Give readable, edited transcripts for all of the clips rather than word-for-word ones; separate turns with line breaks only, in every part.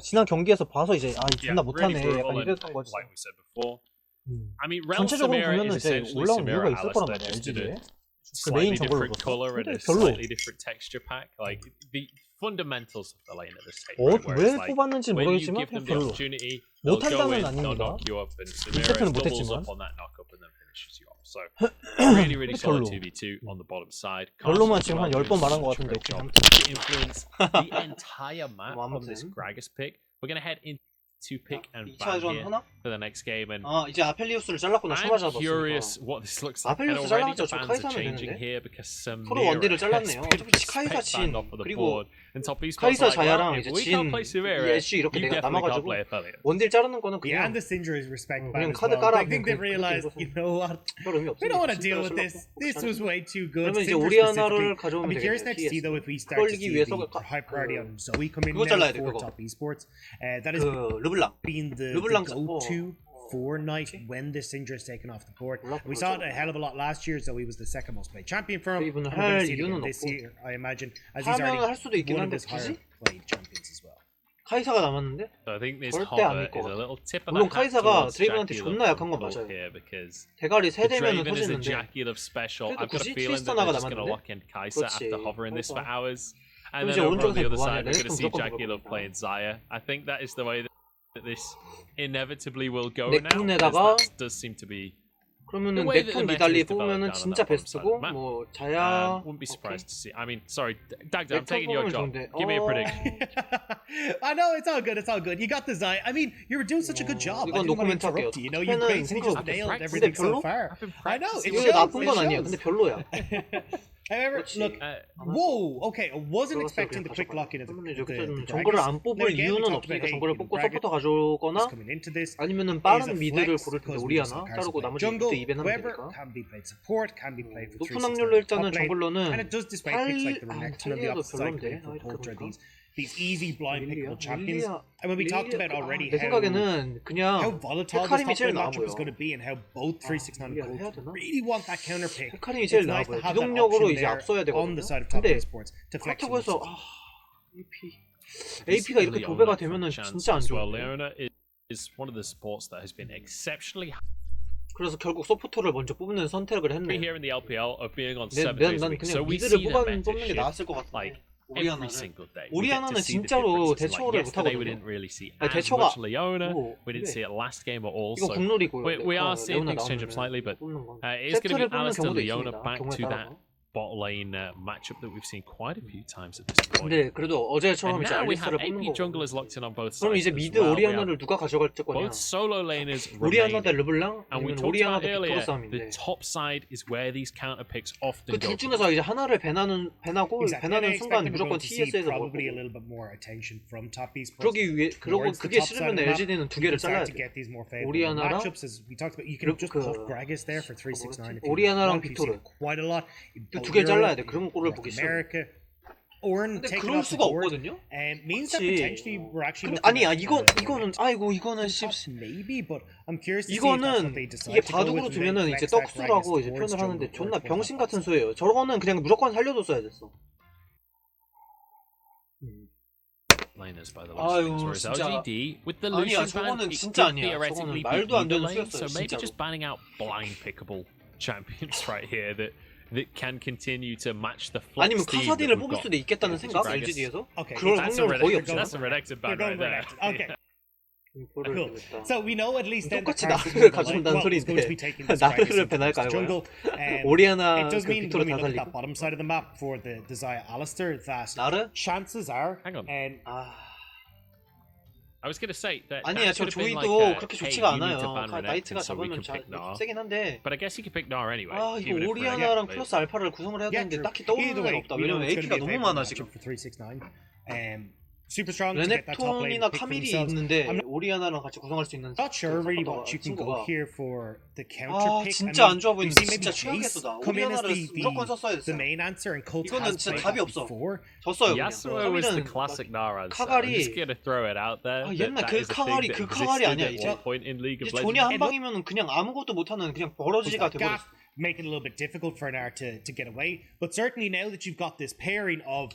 지난 경기에서 봐서 이제 이 존나 못하네 약간 이랬던 거지. 전체적으로 보면은 이제 올라온 이유가 있을 거란 말이야 LG에. 그 메인 정글로서. 근데 별로. 왜 뽑았는지 모르겠지만 그냥 별로. 못한다는 아닙니다. 인세트는 못했지만. 별로. 별로만 지금 한 10번 말한 것 같은데.
to pick and ban here for the next game, and
이제 아펠리우스를 잘랐구나.
I'm curious what this looks like. And already the bans are changing here because some
원딜을 잘랐네요. 어차피 카이사 진 그리고
and top
카이사 자야랑 이제 진 애쉬 이렇게 내가 남아가지고 원딜 자르는 거는 그냥 그냥 카드 깔아.
I think they realized, you know what? We don't want to deal with this. This was way too good.
그러면 이제 오리아나를 가져오면
되겠네. Curious to see though if we start to see the high priority on Zoe come in now for top esports. That is being the go-to for Knight when this Syndra is taken off the board. We saw it a hell of a lot last year. Zoe was the second most played champion for him.
Even
we're going to see it again this year, I imagine, as he's already one of his higher played champions as well.
카이사가 남았는데
So I think this
절대 안 믿고 물론 카이사가 드레이븐한테 존나 약한 건 맞아요. 대가리 3대면은 터지는데 그래도 굳이 트위스터나가 남았는데 그렇지.
And then over on the other side, we're going to see Jackie Love playing Zaya. I think that is the way that this inevitably will go now. That does seem to be.
그러면은 넥톤 니달리 뽑으면은 진짜 베스트고 뭐 자야.
Wouldn't be surprised to see. I mean, sorry, Dagda, I'm taking your job. Give me a prediction.
I know it's all good. It's all good. You got the Zaya. I mean, you were doing such a good job. I didn't want to interrupt you. You know, you basically just nailed everything so far. I know.
이거 나쁜 건 아니야. 근데 별로야.
However, look, whoa, okay, I wasn't expecting the quick lock-in of the
정글을 안 뽑을 이유는 없으니까 정글을 뽑고 서포터 가져오거나 아니면은 빠른 미드를 고를 텐데 오리아나 자르고 나머지 미드 이벤 하면 되니까 높은 확률로 일단은 정글러는 탈리아도 별론데
these easy blind pickable champions. And when we talked about already
내 생각에는 그냥
how volatile this top lane matchup is going to be and how both 369 and Gold really want that counter pick.
헤카림이 제일 나아 보여. 기동력으로 이제 앞서야 되거든요. 근데 그렇다고 해서 AP가 이렇게 도배가 되면은 진짜 안 좋은데.
is one of the supports that has been exceptionally.
그래서 결국 서포터를 먼저 뽑는 선택을 했네.
Here in the LPL of being on 7 days a week.
So we see them 뽑는 게 나았을 것 같아.
every single day.
오리아나는 진짜로 대처를 못 하거든요.
We didn't really see
대처가
Leona. We didn't see it last game at all.
이거 국룰이고요.
We are seeing things change up slightly, but it's going to be Alistair Leona back to that bot lane matchup that we've seen quite a few times at this point.
근데 그래도 어제처럼 이제 알리스를 뽑는 거고. 그럼 이제 미드 오리아나를 누가 가져갈 거냐?
Both solo laners
오리아나 대 르블랑
and we
아니면
talked
오리아나
about
대
earlier,
빅토르 싸움인데.
the top side is where these counter picks often
그
go.
둘 중에서 이제 하나를 배나고 배나는 순간 무조건 TS에서 먹고. 그러기 위해 그러고 그게 싫으면 LGD는 두 개를 잘라야 돼. 오리아나랑 오리아나랑 빅토르. 두 개 잘라야 돼. 그러면 골을 보기 싫어. 근데 그럴 수가 없거든요. 근데 아니야 이거는 아이고 이거는 이거는 이게 바둑으로 두면은 이제 떡수라고 이제 표현을 하는데 존나 병신 같은 수예요. 저거는 그냥 무조건 살려줬어야 됐어. 아유 진짜 아니야 저거는 진짜 아니야. 저거는 말도 안 되는 수였어요. 진짜로.
That can continue to match the flux.
아니면 카사딘을 뽑을 수도 있겠다는 생각? LGD에서? 그럴 확률은 거의 없어.
That's a redacted ban right there.
Okay. Cool. So we know at least then
똑같이 나르를 가져온다는 소리인데 나르를 배날까요? 오리아나 그 빅토르 다 살리고
bottom side of the map for the Zaya Alistair that
나르?
chances are
Hang on.
and
I was going to say that
아니야 저 조이도 그렇게 좋지가 않아요. 나이트가 잡으면 세긴 한데
But I guess he could pick Nar anyway.
아 이거 오리아나랑 플러스 알파를 구성을 해야 되는데 딱히 떠오르는 건 없다. 왜냐면 AP가 너무 많아 지금. 레넥톤이나 카밀이 있는데 오리아나랑 같이 구성할 수 있는 친구가 진짜 안 좋아 보이는데 진짜 최악이었다. 오리아나를 무조건 썼어야 됐어. 이거는 진짜 답이 없어. 졌어요 그냥. 카갈이 옛날 그 카갈이 아니야 이제 조냐 한 방이면 그냥 아무것도 못하는 그냥 버러지가 돼버렸어.
Making it a little bit difficult for Nar to get away, but certainly now that you've got this pairing of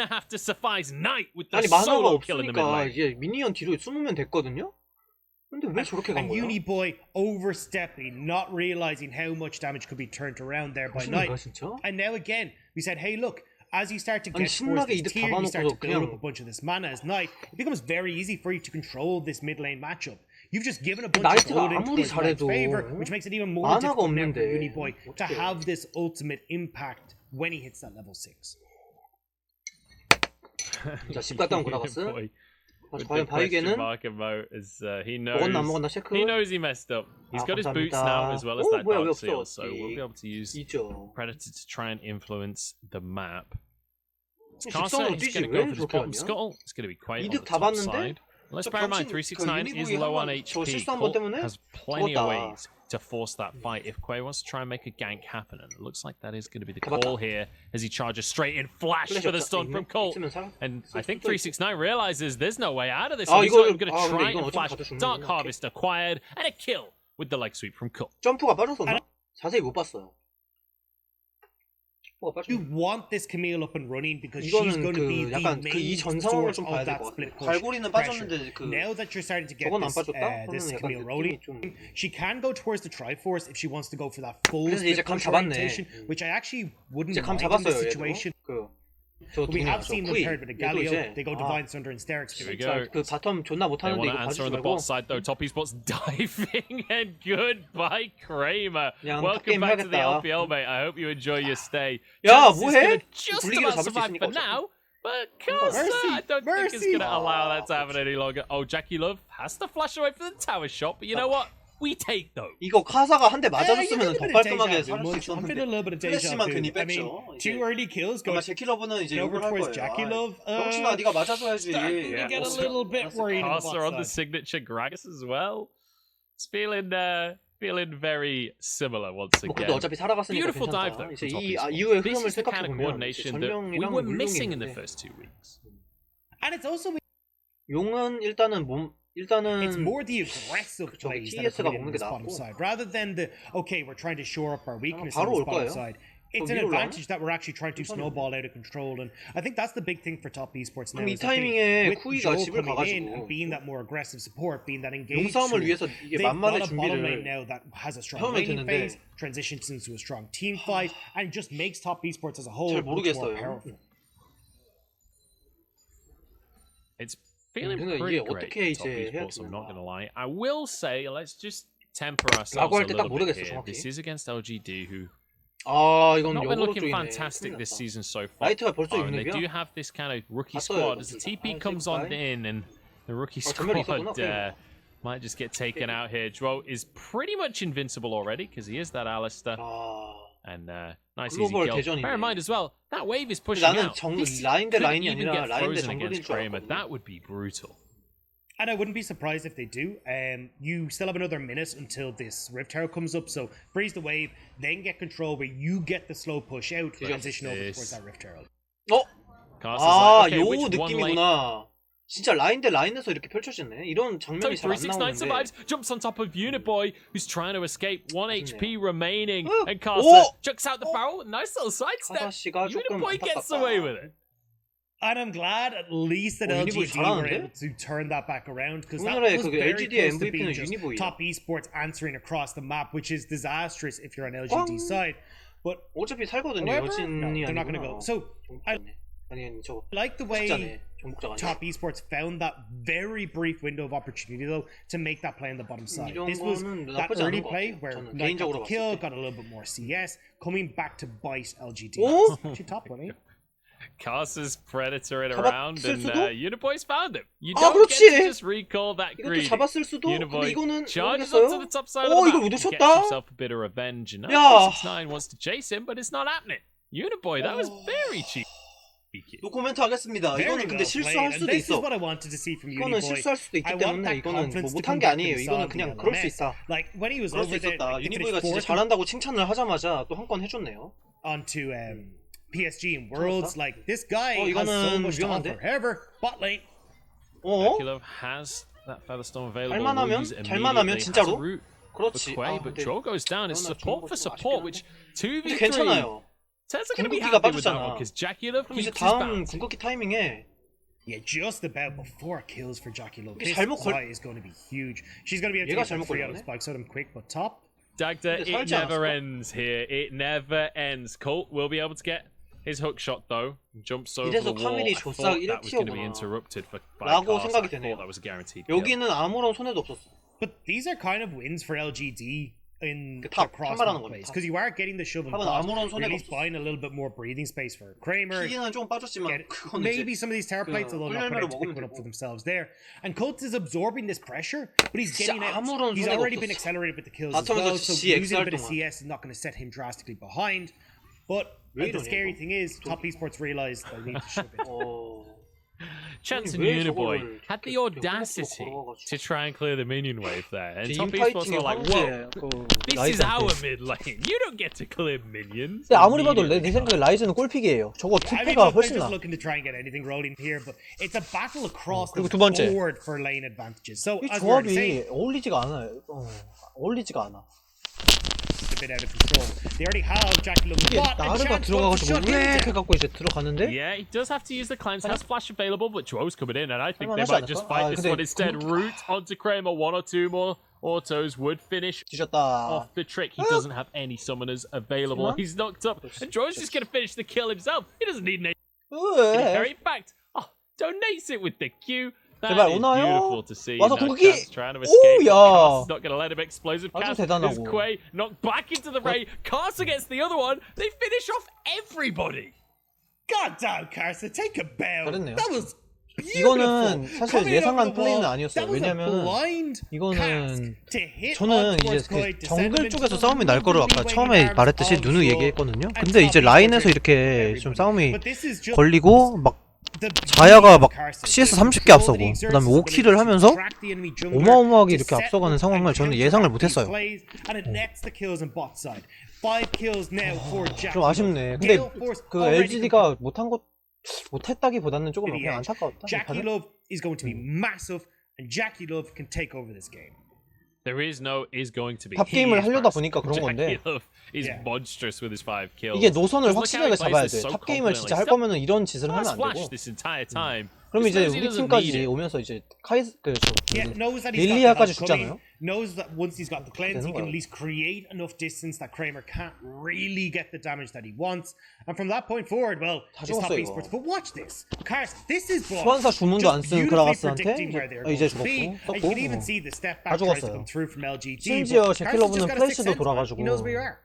gonna have to suffice Knight with the
아니 만화가
solo kill in the mid
없으니까
lane.
이제 미니언 뒤로 숨으면 됐거든요? 근데 왜 저렇게 간
And
거야?
Uniboy overstepping, not realizing how much damage could be turned around there by
무슨
Knight.
거야 진짜?
And now again, we said, hey, look, as you start to
아니,
get towards
신나게
this
이득
tier, you start to
잡아놓고서
build
그냥
up a bunch of this mana as Knight, it becomes very easy for you to control this mid lane matchup. You've just given a bunch of gold into his favor, which makes it even more difficult now for Uniboy to have this ultimate impact when he hits that level 6.
자, 집 갔다 온 그라가스. 과연 바위게는
he
먹었나 안 먹었나 체크.
He knows he messed up. He's got his boots now as well as that dark seal, so we'll be able to use Predator to try and influence the map. Carson, he's going to go for this bottom scuttle. It's going to be quite on the top side. Let's bear in mind, 369 is low on HP. Colt has plenty of ways to force that fight if Quay wants to try and make a gank happen, and it looks like that is going to be the call here as he charges straight in. Flash for the stun from Colt, and I think 369 realizes there's no way out of this. He's going to try and flash. Dark Harvest acquired, and a kill with the leg sweep from Colt.
점프가 빠졌었나? 자세히 못 봤어요.
You want this Camille up and running because she's going to be the main source of that split push pressure. Now that you're starting to get this Camille rolling, she can go towards the Triforce if she wants to go for that full split push orientation, which I actually wouldn't mind in this situation. But we have seen them paired with a Galio. They go Divine Thunder and Sterix.
Here we go. 그 바텀 존나 못하는데 이거
answer on the bot side though. Top esports diving and goodbye Kramer. Welcome back to the LPL, mate. I hope you enjoy your stay.
야 뭐해?
Just about survive for now. But I don't think it's gonna allow that to happen any longer. Oh, Jackie Love has to flash away from the tower shot, but you know what? We take those.
이거 카사가 한 대 맞아줬으면 더 깔끔하게 살 수 있었는데
플래시만 괜히 뺐죠. Two early kills go.
제키러브는 이제 욕을 할 거예요.
병신아,
네가 맞아줘야지.
Get a little bit worried.
Carcer on the signature Gragas as well. It's feeling very similar once again.
어차피 살아갔으니까
Beautiful dive though.
이제 이 이후의 흐름을
This is the kind of
생각해보면
coordination that we were missing in the first 2 weeks.
And it's also
용은 일단은
it's more the aggressive plays that are coming in this bottom side rather than the we're trying to shore up our weakness on this bottom side. It's an advantage that we're actually trying to snowball out of control, and I think that's the big thing for top esports now.
이 타이밍에 쿠이가 집을
and being that more aggressive support, being that engaged,
용싸움을 위해서 이게 만만의
bottom lane now that has a strong laning phase, transitions into a strong team fight, and just makes top esports as a whole much more powerful.
It's feeling pretty great, top esports, I'm not going to lie. I will say, let's just temper ourselves a little bit here. This is against LGD, who not been looking fantastic this season so far. And they do have this kind of rookie squad. As the TP comes on in, and the rookie squad might just get taken out here. Dro is pretty much invincible already, because he is that Alistair. And nice easy kill. Bear in mind as well, that wave is pushing out. This couldn't even get frozen against Kramer. That would be brutal.
And I wouldn't be surprised if they do. You still have another minute until this Rift Tower comes up, so freeze the wave, then get control where you get the slow push out, transition over towards that Rift Tower.
요 느낌이구나. 진짜 라인 대 라인에서 이렇게 펼쳐지네. 이런 장면이 잘 안
369 survives,
나오는데.
jumps on top of Uniboy, who's trying to escape. 1 HP remaining, and Carcer chucks out the barrel. Nice little sidestep. Uniboy gets away with it.
And I'm glad at least that LGD were able to turn that back around, because that was very close to being just top esports answering across the map, which is disastrous if you're on LGD side. But
어차피 살거든요. 여진이
they're not going to go. So I like the way top esports found that very brief window of opportunity though to make that play on the bottom side. This was that early play where Knight got the kill, got a little bit more CS, coming back to bite LGD. Actually top one, eh?
Carcer's Predator it around, and Uniboy's found him. You don't get to just recall that greed. Uniboy charges onto the top side of the map, gets himself a bit of revenge, and 69 wants to chase him, but it's not happening. Uniboy, that was very cheap.
노 코멘트 하겠습니다. 이거는 근데 실수할 수도 있어. 이거는 실수할 수도 있기 때문에 이거는 뭐 못한 게 아니에요. 이거는 그냥 그럴 수 있다. 그럴 수 있었다. 유니보이가 진짜 잘한다고 칭찬을 하자마자 또 한 건 해줬네요.
Onto PSG and Worlds, like this guy has so much to offer. However, bot lane.
has that Featherstone available.
잘만 하면 진짜로. 그렇지.
But Dro goes down. It's support for support, which 2v3.
괜찮아요. 궁극기가 빠졌잖아. 그럼 이제 다음 궁극기 타이밍에
just about before kills for Jackie Love. This fight is going to be huge. She's going to be able to get 3 out of spikes at him quick, but top.
Dagda, it never ends here. It never ends. Colt will be able to get his hook shot though. Jumps over the wall. I thought that was going to be interrupted by Carcer. I thought that was a guaranteed kill.
여기는 아무런 손해도 없었어.
But these are kind of wins for LGD in
탑
across
말하는
the
겁니다.
place because you are getting the shove and
탑은
pass.
아무런
You're
손해가
at least
없었어.
buying a little bit more breathing space for Kramer.
피기는 좀 빠졌지만 그건
Maybe
이제
some of these tower plates, although not
꿀열매로
quite
먹으면
picking up
되고.
for themselves there. And Colts is absorbing this pressure, but he's getting it.
아무런
He's
손해가
already been
없었어.
accelerated with the kills as
바텀에서
well, so
GX
losing a
할
bit of
동안.
CS is not going to set him drastically behind. But
왜
the
이러냐,
scary
이거.
thing is, top esports realize they need to shove it.
Chance and
왜
Uniboy
저거를
had the
이렇게
audacity
걸어가지고.
to try and clear the minion wave there, and top
인파이팅의
esports are like, "Whoa,
황제
this is our mid lane. You don't get to clear minions."
근데 아무리 봐도 내 생각에 라이즈는 꼴픽이에요. 저거
I mean,
TP가
look,
훨씬
they're just
나.
looking to try and get anything rolling here, but it's a battle across the
그리고 두 번째.
board for lane advantages. So
이
as we were saying,
조합이 어울리지가 않아요. 어울리지가 않아.
a bit out of control. They already have Jackie Love.
이게 나르가 들어가가지고 왜 해갖고 이제 들어가는데
Yeah, he does have to use the cleanse. Has flash available, but Joe's coming in, and I think they
할만하지
might just
않을까?
fight
아,
this
근데
one instead. Root onto Kramer, one or two more autos would finish
뒤졌다.
off the trick. He doesn't have any summoners available.
하지만-
He's knocked up, and Joe's just going to finish the kill himself. He doesn't need any
왜?
In fact, donates it with the Q. That
제발
is
오나요?
beautiful to see.
와서
Now
궁극기!
Cass trying to escape.
오야!
Cass is not going to let him explosive.
아주
Cass
대단하고.
is Quay knocked back into the ray. Carson gets the other one. They finish off everybody.
God damn, Carson, take a bow.
잘했네요.
That was beautiful.
이거는 사실
Coming in
예상한
over the wall.
플레이는 아니었어요.
That was a
왜냐면은
blind
이거는
cast to hit
저는
on
이제
towards
그
Quay to
정글
send him
쪽에서
into
싸움이 날 거로 아까
the
처음에
arms
말했듯이
of
누누
Shaw
얘기했거든요.
and
근데 이제
top
라인에서
esports
이렇게
everybody.
좀 싸움이
But this is just
걸리고 막
the
자야가 막
Carson.
CS
The
30개
control
앞서고
that he exerts
그다음에
is
5킬을
ability to
하면서
track the enemy jungler,
어마어마하게
to
이렇게
set
앞서가는
up
상황을
and
저는
counteract
예상을
these
못했어요.
plays, and it nets the kills on bot side. 5 kills now for Jack.
좀 아쉽네. 근데 그 LGD가 못했다기보다는 조금 그냥 안타까웠다.
Jackie Love is going to be massive, and Jackie Love can take over this game.
There is going to be.
탑 게임을 하려다 보니까 그런 건데
Jackie Love is
Yeah.
monstrous with his 5 kills.
이게 노선을
Just look how he
확실하게
plays
잡아야
this
돼.
so
탑 게임을 진짜 할
confidently.
거면은 이런 짓을 하면 안
Splash
되고.
this entire time.
그럼 이제
Just knows he
우리
doesn't need
팀까지
it.
오면서 이제
Yeah, knows that he's got the
릴리아까지
help coming,
죽잖아요.
knows that once he's got the cleanse, he
되는
can
거야.
at least create enough distance that Kramer can't really get the damage that he wants. And from that point forward, well,
다
it's top
죽었어,
esports.
이거.
But watch this. Cars, this is ball.
수환사 주문도 안 쓴
Just beautifully
그라가스한테
predicting where they're
이제
going to be.
죽었고
And you can even
썼고
see the step
다
back tries to
죽었어요.
come through from LGD.
심지어
but Carson's
제킬러브는
just got a sixth
플래시도
sense, man.
돌아가지고
He knows where you are.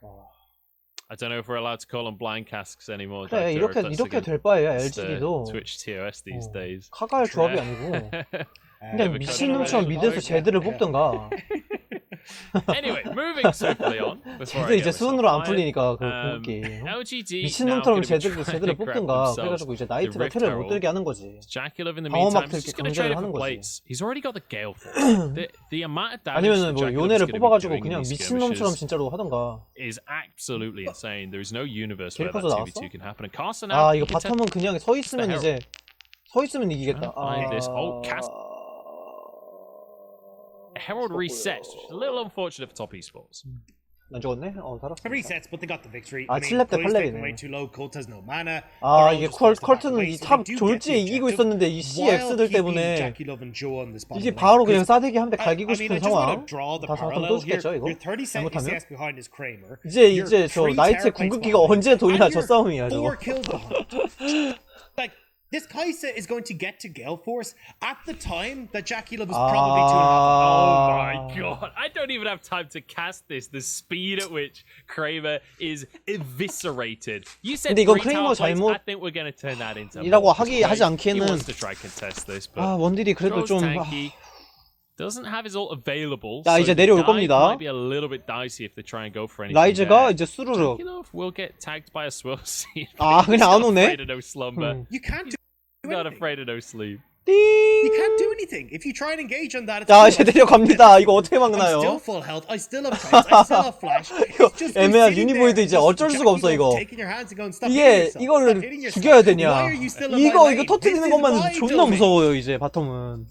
I don't know if we're allowed to call them blind casks anymore.
그래
Doctor,
이렇게
if that's
이렇게
against
될 바에야
the
LGD도
Twitch TOS these days.
카갈 조합이 아니고 그냥 미친놈처럼 미드에서 제드를 뽑든가
Anyway, moving swiftly on. before
제드
I
이제
get
수은으로 안
myself
풀리니까 그
fired.
궁극기
LGD
미친놈처럼
now gonna be trying
제드를
to grab
뽑든가
themselves
그래가지고 이제
the
나이트가
Rift
틀을 못
Herald.
들게 하는 거지.
Jackie Love in the
방어막
meantime, he's
들게
just going to trade
강제를
it
하는
for
거지.
plates. He's already got the Gale Force. The amount of damage
아니면은 뭐
Jackie
요네를
Love's going to be
뽑아가지고
doing in
그냥
these
미친놈처럼
skirmishes
진짜로 하던가.
is absolutely insane. There is no universe where that
킬퍼도
2v2 can happen. And Carson
아
now,
이거
he can
바텀은 그냥 서 있으면 이제 서 있으면 이기겠다.
find this. Oh, Cass Herald resets. Which is a little unfortunate for top esports.
안 죽었네? 살았어.
The resets, but they got the victory.
아,
I mean,
7렙 때
Clay's taken
8렙이네.
way too low. Colt has no mana.
아
They're all
이게
just forced to back
컬트는
away,
이
so
탑
they do get
졸지에
the
이기고
objective
있었는데 이
while
CX들
keeping
때문에
Jackie Love and Joe on this bottom
이제
lane.
바로 그냥
'Cause
싸대기 한 대
I
갈기고
mean,
싶은
I just want
상황.
to draw the
다 상황
parallel
또
here.
죽겠죠 이거?
You're 30
잘못하면?
CS behind his Kramer.
이제
You're
저
three
나이트의
tower plates
궁극기가
behind.
언제 도냐
And
저
you're
싸움이야 저거.
4 kills behind. Like, this Kai'Sa is going to get to Gale Force at the time that Jackie Love is probably 2.5.
Oh my god. I don't even have time to cast this. The speed at which Kramer is eviscerated. You said
근데 이건
3
크레이머
tower plates.
잘못
I think we're going to turn that into
이라고
more.
하지
He
않기에는
wants to try contest this, but
원딜이 그래도
throws
좀
tanky. Doesn't have his ult available.
자,
so
이제
the
내려올
dive
겁니다.
might be a little bit dicey if they try and go for anything.
라이즈가
there.
이제 수르르.
You know, will get tagged by a swirl seed.
아 그냥 안 오네.
Afraid of no slumber.
You can't do
Not
anything.
afraid of no sleep.
You can't do anything. If you try and engage on that, it's
자
too
이제
much.
내려갑니다. 이거 어떻게
I'm still
막나요?
full health. I still have tanks. I still have flash. It's just you
애매한
sitting
유니보이도
there,
이제
just
어쩔 수가 없어,
Jackie
이거.
Love taking your hands and going, "Stop hitting
이게
yourself.
이거를
Stop hitting yourself.
죽여야 되냐?
Why are you still in my
이거
lane?
터트리는
This is
것만
my
존나
domain."
무서워요 이제 바텀은.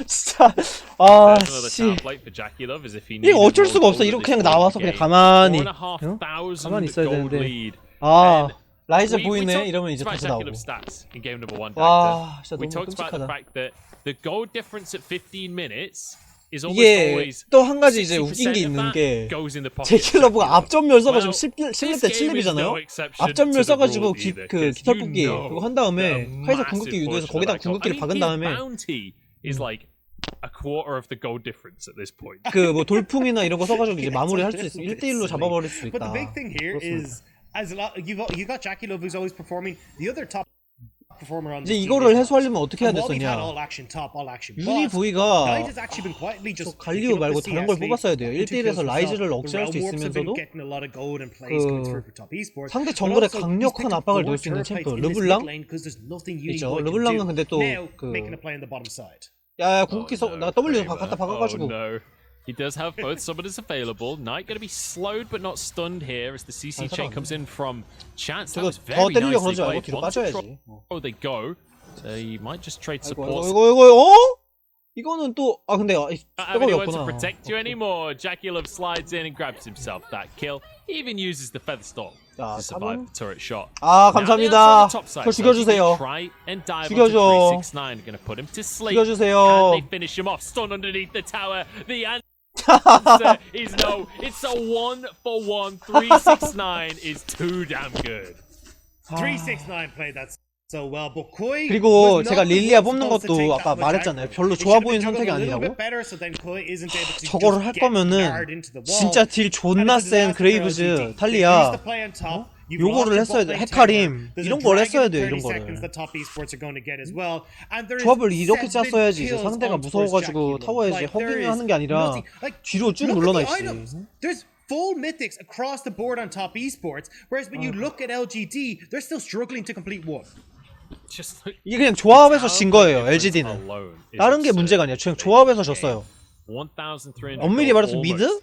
진짜 아
There's another
씨.
tower plate for Jackie Love as if he
이거
needed
어쩔
more
수가 없어.
gold
이렇게
at
그냥
this point in
나와서
the
그냥
game.
가만히.
4,500
가만히 있어야
gold
되는데.
lead.
아
And
라이즈
we
보이네
talked
이러면 이제
about
다시
Jackie
나오고.
Love's stats in game number 1.
와 진짜
We
너무
talked about the
끔찍하다.
fact that the gold difference at 15 minutes is almost
이게
always
또 한 가지 이제
60%
웃긴 게
of
있는
that
게
goes in the pocket of
제킬러브가
Jackie Love.
앞전멸 써가지고
Well,
10렙 때
this game is no
7렙이잖아요.
exception
앞전멸
to the
써가지고
rule either,
그
'cause
깃털
you
뽑기
know
그거 한 다음에
that a
카이사
massive
궁극기 유도해서
portion of
거기다
that gold-
궁극기를
I mean,
박은
his
다음에
bounty is like a quarter of the goal difference at this point.
그 뭐 돌풍이나 이런 거 써가지고 이제 마무리할 수 있어. 1대1로 잡아버릴 수 있다.
But the big thing here is, as a lot, you got Jackie Love who's always performing. The other top performer on
이제
this
이거를 해소하려면 어떻게 해야 됐었냐? 유니
but
V가
Knight has actually been quietly
저
just
갈리오
picking up
말고
the
다른 걸
CSA
뽑았어야 돼요.
into
1대1에서
kills
라이즈를
himself.
억제할 수
The Realm Warps have been
있으면서도
getting a lot of gold and plays coming through for top esports.
상대
But
정글에
also, he's
강력한
picked up
압박을
4
넣을 수 있는
turret
챔프
fights in this
르블랑
mid lane 'cause there's nothing Uni
있죠.
Boy can
르블랑은
do.
근데 또
Now
그
making a play on the bottom side.
야 궁극기 나 W 갖다 박아가지고
no. He does have both summoners available. Knight going to be slowed but not stunned here as the CC chain comes in from Chance. That
저거
was
더
very
때리려
nicely
그러지 말고
played.
뒤로
Once a
빠져야지.
Oh, they go. So he might just trade
이거
supports.
이거는 또 근데
Not having
백업이
anyone to
없구나.
protect you anymore. Jackie Love slides in and grabs himself that kill. He even uses the feather storm
야,
to survive the turret shot.
아
Now the answer
감사합니다.
on the top side.
저 죽여주세요.
Try and dive
죽여줘.
onto 369. Going to put him to sleep.
죽여주세요.
Can they finish him off? Stun underneath the tower. The answer is no. It's a 1-for-1. 369 is too damn good.
369 played that so well, but Koi
그리고
was
제가
not the
릴리아
one
뽑는
supposed to take
것도
that
아까
much
말했잖아요.
aggro.
별로
It
좋아
should have
보이는
been juggled
선택이
a little
아니라고.
bit better, so then Koi isn't able to
저거를
just
할
get
거면은
guard into the wall.
진짜 딜 존나 센 그레이브즈, 탈리아 요거를 했어야 돼. 헤카림 이런 걸 했어야 돼요. 이런 거를. 조합을 이렇게 짰어야지 이제 상대가 무서워가지고 타워에 이제 허깅하는 게 아니라 뒤로 쭉 물러나 있지.
Full mythics across the board on top esports, whereas when you look at LGD, they're still struggling to complete one.
이게 그냥 조합에서 진 거예요. LGD는 다른 게 문제가 아니야. 그냥 조합에서 졌어요. 엄밀히 말해서 미드?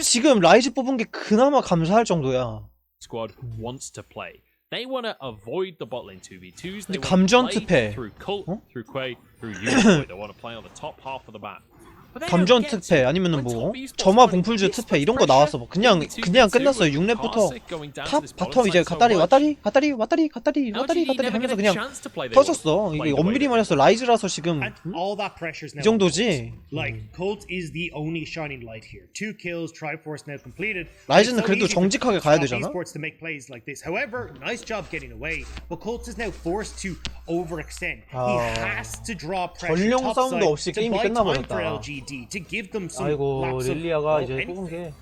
지금 라이즈 뽑은 게 그나마 감사할 정도야.
Squad wants to play. They want to avoid the bot lane 2v2s. They
감전
want to
특패.
play through Cult, through Quay, through Uniboy. They want to play on the top half of the map.
감전 특패 아니면은 뭐 점화 봉풀즈 특패 이런 거 나왔어. 뭐 그냥 끝났어요. 6렙부터 탑 바텀 이제 왔다리 하면서 그냥 터졌어. 이게 엄밀히 말해서 라이즈라서 지금 이 정도지. 라이즈는 그래도 정직하게 가야 되잖아. 전령 싸움도 없이 게임이 끝나버렸다. 아이고 릴리아가 이제 뽑은 게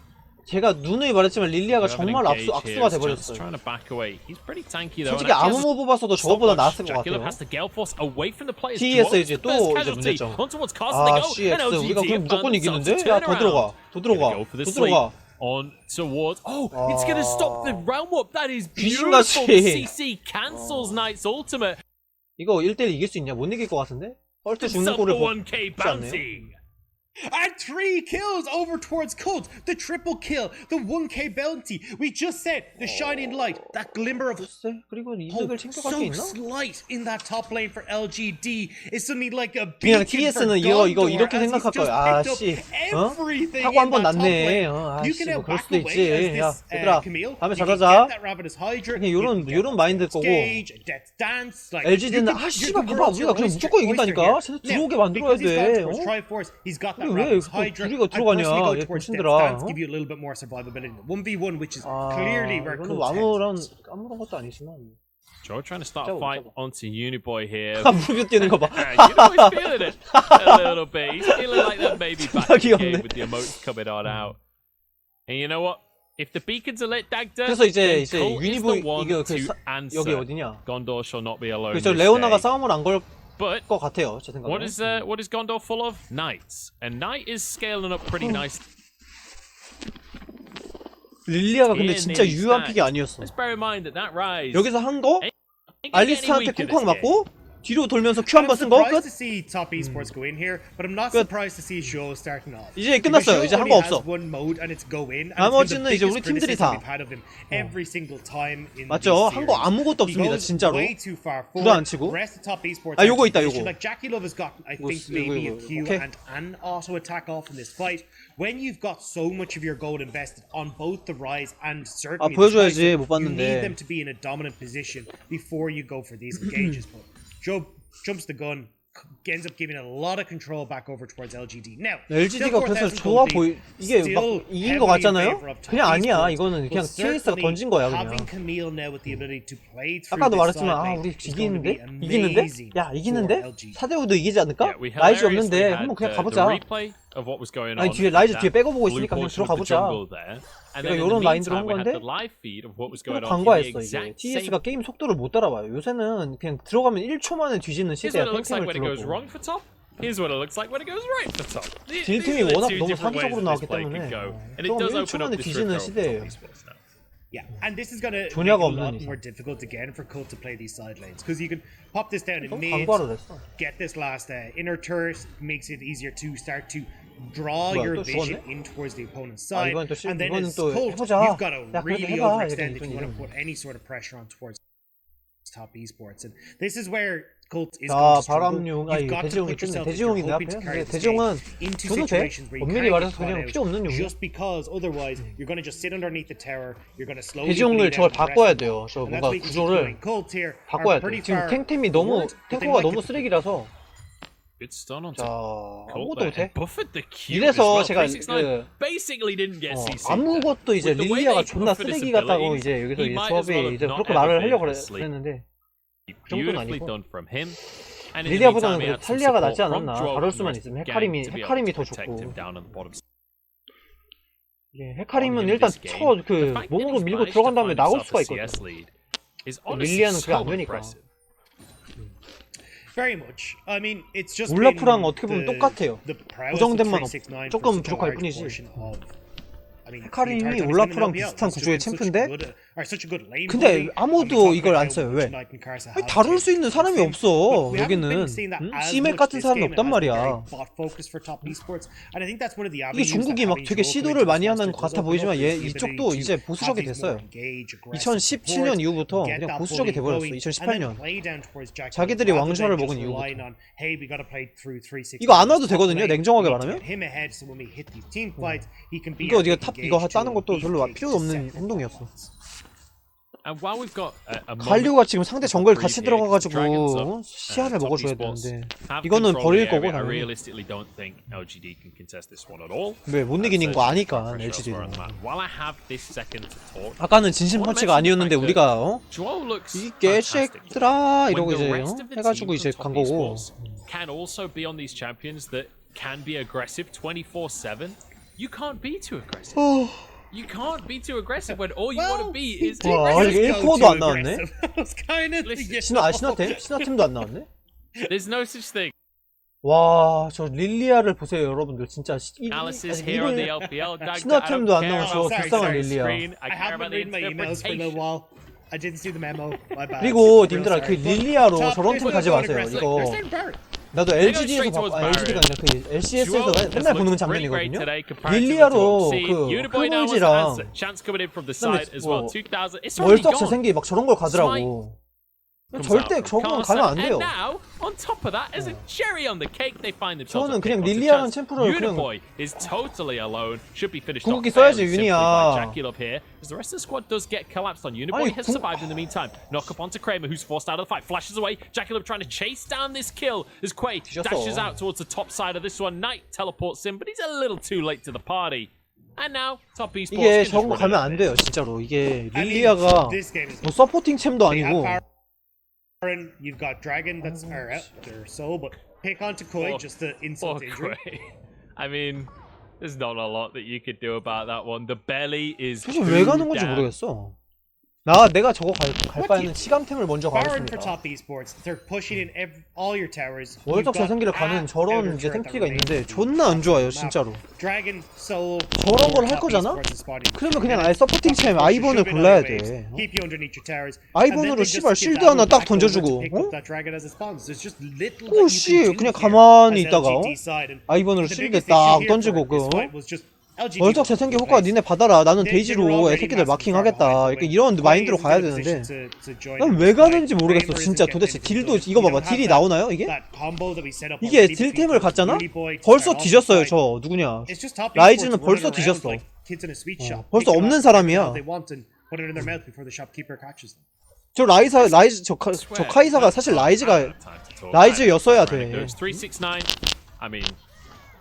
제가 누누이 말했지만 릴리아가 정말 악수가 돼버렸어요. 솔직히 아무 뭐 뽑았어도 저거보다 나았을 것 같아요. TES 이제 또 이제 문제점. 아 CX 우리가 그냥 무조건 이기는데? 야 더 들어가.
On towards. Oh, it's gonna stop the realm warp. That is
beautiful.
CC cancels Knight's ultimate.
이거 1대1 이길 수 있냐? 못 이길 것 같은데? 헐트 죽는 꼴을 보지 않네요.
And 3 kills over towards Cult. The triple kill, the 1k bounty. We just said the shining light, that glimmer of
그리고 이득을 챙겨갈 수 있나?
slight in that top lane for LGD is something like a
그냥
beacon for
TS는 이거
Gondor
이렇게
as he's
생각할
just
거야.
picked up everything
사고
in
한번
that top
났네.
lane. You
아씨
can
뭐
now
그럴
back
수도
away
있지.
as
야
this
얘들아
Camille.
다음에
You
잘
can
가자.
get that Ravenous Hydra.
그냥 요런 마인드 거고
dance, like,
LGD는 아 씨발 봐봐 우리가 그냥 무조건 이긴다니까. 쟤네 들어오게 만들어야 돼. 왜 우리가 들어가냐 얘 보신들아. 이거는 아무런 것도 아니지만
Joe trying to start a fight onto Uniboy here.
무릎 뛰는 거 봐.
Uniboy's feeling it a little bit. He's feeling like that maybe back in the game with the emotes coming on out. And you know what? If the beacons are lit, Dagda,
그래서 이제
Cult is the one
이거
to answer.
여기 어디냐?
Gondor shall not be alone.
그래서 레오나가 싸움을 안 걸 것 같아요. 제 생각에.
What is Gondor full of? Knights. And Knight is scaling up pretty nice.
릴리아가 근데 진짜 유효한 픽이 아니었어. 여기서 한 거? 알리스타한테 쿵쾅 맞고 뒤로 돌면서 Q 한번 쓴 거 끝? 이제 끝났어요. 이제 한 거 없어. 나머지는 이제 우리 팀들이 다 맞죠? 한 거 아무것도 없습니다. 진짜로 구라 안 치고. 아 요거 있다 요거. 아 보여줘야지 못 봤는데.
Joe jumps the gun, ends up giving a lot of control back over towards LGD. Now,
LGD가 그래서 좋아 보이 이게 막 이긴 거 같잖아요? 그냥 아니야. 이거는 그냥 TS가 던진 거야 그냥. 아까도 말했지만 아 우리 이기는데? 이기는데? 야 이기는데? 4대5도 이기지 않을까? 라이즈 없는데 한번 그냥 가보자. 아니 뒤에 라이즈 뒤에 빼고 보고 있으니까 그냥 들어가보자. 내가 요런 마인드로 한 건데 그냥 간과했어 이게. TS가 게임 속도를 못 따라와요. 요새는 그냥 들어가면 1초 만에 뒤지는 시대야. 탱탱을 들어도. 딜팀이 워낙 너무 사기적으로 나왔기 때문에 들어가면 1초 만에 뒤지는 시대예요.
Yeah, and this is gonna make it
조냐가
a lot
없는
more difficult again for Cult to play these side lanes because you can pop this down in mid,
광고를 했어.
get this last inner turret, makes it easier to start to draw your vision in towards the opponent's side, and then as Cult, you've got to really overextend if you want to put any sort of pressure on towards top esports, and this is where Cult is going to struggle. You've got to put yourself if you're hoping to carry this game into situations where you can't get caught out just because otherwise you're going to just sit underneath the tower, you're going to slowly
대지용을 저걸 바꿔야 돼요. 저 뭔가 구조를 바꿔야 돼. 지금 탱템이 너무 탱커가 너무 쓰레기라서 자 아무것도 못해. 이래서 제가 아무것도 이제 릴리아가 존나 쓰레기 같다고 이제 여기서 이제 수업에 이제 그렇게 말을 하려고 그랬는데 그 정도는 아니고 릴리아보다는 그래도 탈리아가 낫지 않았나. 다룰 수만 있으면 헤카림이 더 좋고 헤카림은 일단 그 몸으로 밀고 들어간 다음에 나올 수가 있거든. 릴리아는 그게 안 되니까. 올라프랑 어떻게 보면 똑같아요. 고정된만 조금 부족할 뿐이지. 헤카림이 올라프랑 비슷한 구조의 챔프인데 근데 아무도 이걸 안 써요. 왜? 아니, 다룰 수 있는 사람이 없어. 여기는 C맥 같은 사람이 없단 말이야. 이게 중국이 막 되게 시도를 많이 하는 것 같아 보이지만 이쪽도 이제 보수적이 됐어요. 2017년 이후부터 그냥 보수적이 돼버렸어. 2018년 자기들이 왕좌를 먹은 이후부터. 이거 안 와도 되거든요, 냉정하게 말하면. 이거 네가 탑 이거 따는 것도 별로 필요 없는 행동이었어. 갈류가 지금 상대 정글 같이 들어가가지고 시야를 먹어줘야 되는데 이거는 버릴 거고 당연히. 왜 못 이기는 거 아니까 LGD는. 아까는 진심 펀치가 아니었는데 우리가 이 개새끼들아 이러고 이제 해가지고 이제 간 거고.
You can't be too aggressive when all you want to be is too
와,
aggressive.
1코어도 안 나왔네? 신화템도 안 나왔네?
There's no such thing.
와, 저 릴리아를 보세요, 여러분들. 진짜 신화템도 안 나온 저 불쌍한 릴리아. 그리고 님들아, 그 릴리아로 저런 템 가지 마세요. 이거 나도 LGD에서 LGD가 아니라 그 LCS에서 맨날 보는 장면이거든요. 릴리아로 그 흐물지랑 월석 재생기 막 저런 걸 가더라고. 절대 저거는 가면 안 돼요. 저는 그냥 릴리아라는 챔프를 그냥 궁극기 써야지 윤이야. 이게 저런 거 가면 안 돼요 진짜로. 이게 릴리아가 뭐 서포팅 챔도 아니고.
You've got Dragon that's out their soul, but pick onto Koi just to insult injury.
I mean, there's not a lot that you could do about that one. The belly is.
사실 왜 가는 건지 모르겠어. 내가 저거 갈 바에는 시감템을 먼저 가겠습니다. 월적 재생기를 가는 저런 이제 탱키가 있는데 존나 안 좋아요 진짜로. 저런 걸 할 거잖아? 그러면 그냥 아예 서포팅 챔 아이번을 골라야 돼. 아이번으로 씨발 실드 하나 딱 던져주고 오씨 그냥 가만히 있다가 아이번으로 실드 딱 던지고 월적 재생기 효과 니네 받아라. 나는 데이지로 애새끼들 마킹하겠다. 이런 마인드로 가야 되는데 난 왜 가는지 모르겠어 진짜. 도대체 딜도 이거 봐봐. 딜이 나오나요 이게? 이게 딜템을 갔잖아? 벌써 뒤졌어요 저 누구냐. 라이즈는 벌써 뒤졌어. 벌써 없는 사람이야. 저 카이사가 사실 라이즈였어야 돼.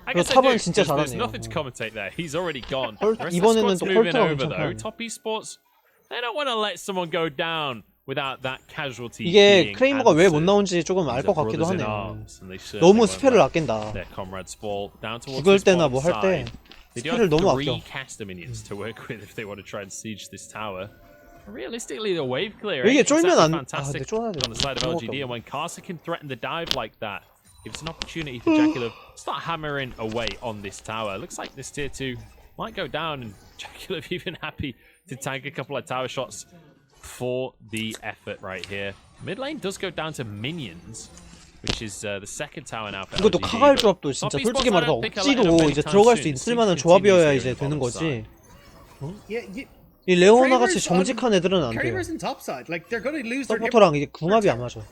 그리고 탑은 진짜 잘하네요. 이번에는 또 펄트가 괜찮다. 이게 크레이머가 왜 못 나온지 조금 알 것 같기도 하네요. 너무 스펠을 아낀다. 죽을 때나 뭐 할 때 스펠을 너무 아껴. 이게 쫄면 안... 아 근데 쫄아야 돼.
It's an opportunity for Jackie to start hammering away on this tower. Looks like this tier 2 might go down, and Jackie even happy to tank a couple of tower shots for the effort right here. Mid lane does go down to minions, which is the second tower now for
이것도
LGD.
카갈 조합도 진짜 솔직히 말해서 억지로 이제 들어갈 수 있을 만한 조합이어야 이제 되는 거지. 이 레오나 같이 정직한 애들은 안 돼요. 서포터랑 이게 궁합이 안 맞아.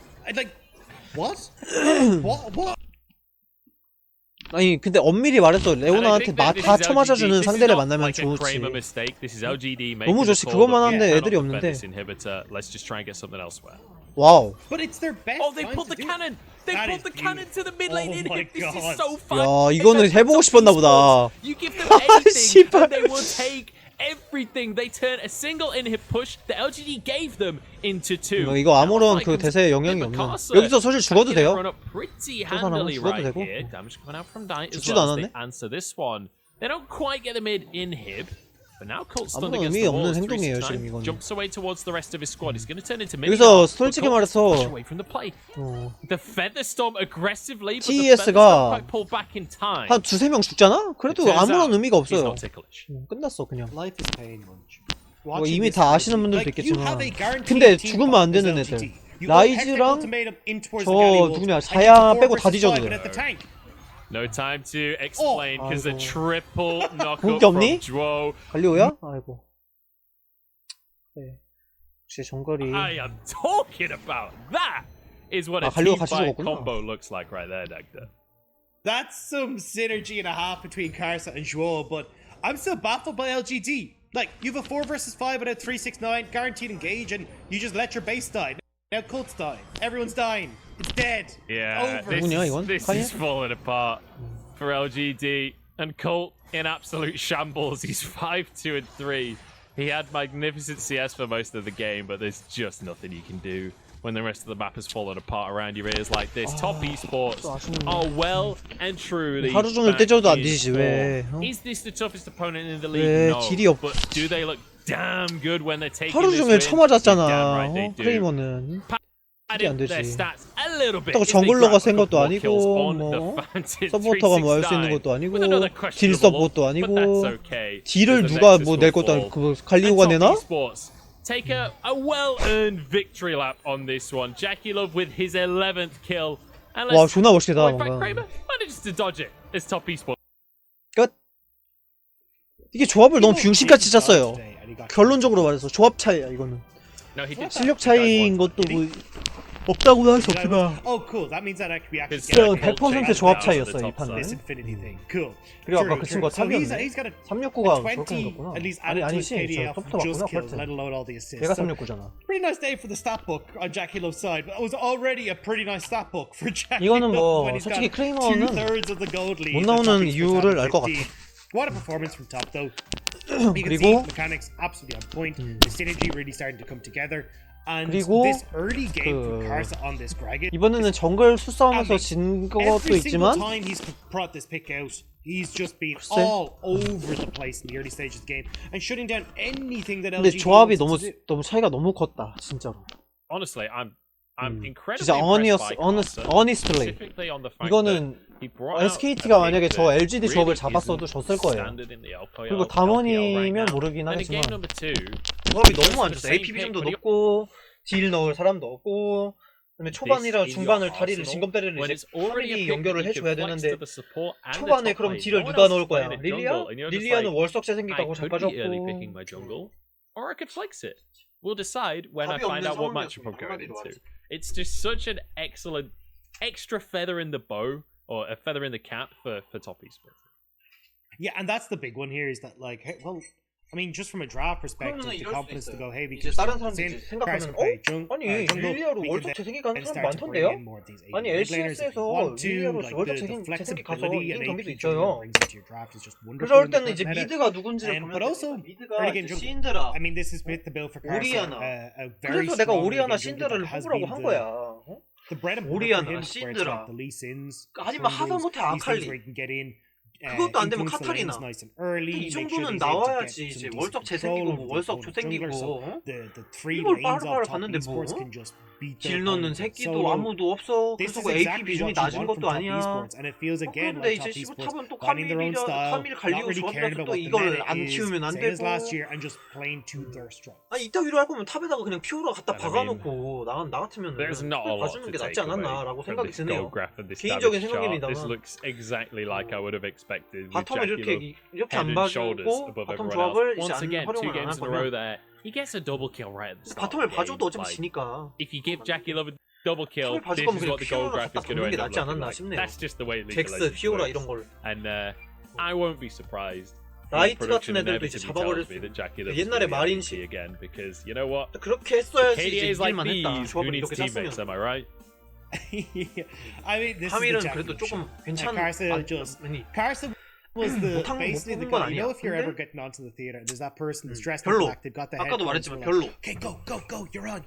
아니 근데 엄밀히 말해서 레오나한테 다 쳐맞아주는 상대를 만나면 좋지. 너무 좋지. 그것만 하는데 애들이 없는데. 와우. 야 이거는 해보고 싶었나 보다. 씨발.
Everything they turn a single inhib push the LGD gave them into two.
이거 아무런 그 대세에 영향이 없는. 여기서 사실 죽어도 돼요. 저 사람은 죽어도 되고. 죽지도 않았네.
They don't quite get the mid inhib. But now Colt stunned
아무런
against
의미
the wall.
없는 행동이에요 지금 이거는.
Jumps away towards the rest of his squad. He's going to turn into mid.
여기서 솔직히 말해서
The Featherstorm aggressively, but
TES가
quite pull back in time.
한 두세 명 죽잖아? 그래도 아무런 의미가 없어요. 끝났어 그냥. 뭐 이미 다 아시는 분들도 있겠지만 근데 죽으면 안 되는 애들 라이즈랑 저 누구냐 자야 빼고 다 뒤져도 돼.
No time to explain because a triple knock
본
up
게
from
없니?
Duo.
갈리오야? 아이고. 네. 역시 정거리.
I am talking about that is what a
갈리오
team
같이
fight
죽었구나.
combo looks like right there, Dagda.
That's some synergy and a half between Karsa and Joao, but I'm still baffled by LGD. Like, you have a 4 versus 5 at a 369, guaranteed engage, and you just let your base die. Now Colt's dying. Everyone's dying. It's dead.
Yeah,
Over.
this is falling apart for LGD. And Colt in absolute shambles. He's 5-2 and 3. He had magnificent CS for most of the game, but there's just nothing you can do when the rest of the map has fallen apart around your ears like this. Top esports are well and truly
하루 종일 떼줘도 안 되지 왜?
Is this the toughest opponent in the league? No.
딜이 없.
But do they look damn good when they're taking
하루
this
종일
win?
쳐맞았잖아.
Damn right they do.
크레이머는. 딜이 안 되지.
그렇다고
그렇다고 정글러가 센 것도 아니고 뭐 서포터가 뭐 할 수 있는 것도 아니고 딜 서포트도 아니고 딜을 누가 뭐 낼 것도 아니고 그거 갈리오가 내나?
Take a well-earned victory lap on this one. Jackie Love with his 11th kill.
와 존나 멋있다 뭔가.
Kramer manages to dodge it. It's top esports.
끝. 이게 조합을 너무 병신같이 짰어요. 결론적으로 말해서 조합 차이야 이거는. 실력 차이인 것도 뭐 없다고는 할 수 없지만 그냥 100% 조합 차이였어 이 판은. 그리고 아까 그 친구가 탑이었네. 369가 그렇게 생겼구나. 아니지 저 서포터 맞구나 펄트. 걔가 369잖아. 이거는 뭐 솔직히 크레이머는 못 나오는 이유를 알 것 같아.
What a performance from top though. You can see
그리고
mechanics absolutely on point. The synergy really starting to come together. And this early game from Karsa on this dragon.
이번에는 정글 수싸움에서 진 것도 있지만
time he's brought this pick out, he's just been all over the place in the early stages of the game and shutting down anything that LG.
근데 조합이 너무 차이가 너무 컸다 진짜로.
Honestly, I'm incredibly
진짜
honestly
이거는 SKT가 만약에 저 LGD 조합을 잡았어도 졌을 거예요. 그리고 담원이면 모르긴 하겠지만 조합이 너무 안 좋았어. AP 비중도 높고 딜 넣을 사람도 없고 그다음에 초반이랑 중반을 다리를 징검다리를 이제 파밀리 연결을 해줘야 되는데 초반에 그럼 딜을 누가 넣을 거야? 릴리아? 릴리아는 월석제 생기다고 자빠졌고
or I could flex it. We'll decide when I find out what matchup I'm going into. It's just such an excellent extra feather in the bow, or a feather in the cap for top esports.
Yeah, and that's the big one here is that like, hey, well, I mean, just from a draft perspective,
그러면은
the
이럴
confidence
수도
to go, hey, we
이제
can
다른
start
사람들이
in,
생각하면 아니 릴리아로 월적 재생이 가는 사람 많던데요? 아니 LCS에서 릴리아로 월적 재생이 가서 이긴 경기도 있어요. 그럴 때는 이제 미드가 누군지를 보면 미드가 신드라,
I mean, this is with the build for
오리아나. 그래서 내가 오리아나 신드라를 뽑으라고 한 거야. 오리아나, 신드라, 아니면 하다못해 아칼리, 그것도 안 되면 카타리나. 이 정도는 나와야지 이제 월적 재생기고 뭐 월석 조생기고 이걸 빠르바르 봤는데 뭐 딜 넣는 새끼도 아무도 없어. 그래서 AP 비중이 낮은 것도 아니야. 그런데 이제 탑은 또 카밀 갈리오 조합이라서 또 이걸 안 키우면 안 되고. 아니 이따위로 할 거면 탑에다가 그냥 피오라 갖다 박아놓고 나 같으면 봐주는 게 낫지 않았나라고 생각이 드네요. 개인적인 생각입니다. 바텀을 이렇게 안 봐주고 바텀 조합을 이제 활용을 안 할 거면
He gets a double kill right at the start.
바텀을 봐줘도 어차피 지니까.
If you give Jackie Love a double kill,
탑을 봐줄
this
거면
is
그냥
what the gold
피오라
graph
갖다
is going to
박는 게
end up
낫지
looking
않았나
like.
싶네요.
That's just the way League of
잭스,
Legends
피오라
works.
이런 걸.
And I won't be surprised.
라이트 같은 애들도 이제 잡아버릴 수 있고 옛날에 마린시
again because you know what?
그렇게 했어야지 이제
KDA's like
이길만 했다.
these. Who
조합을
needs
이렇게
teammates?
짰으면.
Am I right?
I mean, this
카밀은
is the
그래도 조금 괜찮은
Carson was the
못한
basically the
건
guy. You know,
아니야.
if you're
근데
ever getting onto the theater, there's that person that's dressed in
별로.
black. They've got the
아까도
headphones.
말했지만
They're
별로.
like, okay, go, you're on.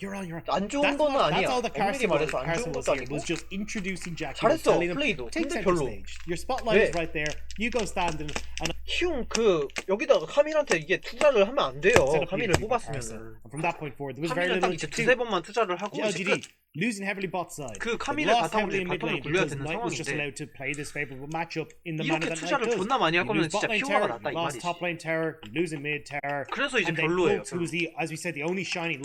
안 좋은 거는
That's
아니야.
all the
엄밀히
Carson
말해서 안
Carson
좋은
was
것도
here.
아니고.
Was just introducing Jackie.
잘했어,
telling him,
플레이도.
take
근데
center
별로.
stage. Your spotlight is
왜?
right there. You go stand and
키움 그 여기다가 카밀한테 이게 투자를 하면 안 돼요. 카밀을 뽑았으면.
from that point forward, there was very
카밀은 딱
little
이제
to do.
두세 번만 투자를 하고 이제
LGD
끝.
losing heavily bot side.
그
They
카밀을
lost
바탕으로
heavily in mid
바텀을
lane
굴려야
because
되는
Knight was just
상황인데
allowed to play this favorable matchup in the manner
이렇게
that
투자를
Knight does.
존나 많이 할
You
거면
lose
진짜
bot lane
피오라가
tower,
낫다 이
lost
말이지.
top lane tower, losing mid tower.
그래서 이제
And then
별로예요.
Cooks, who was the, as we said, the only shining light.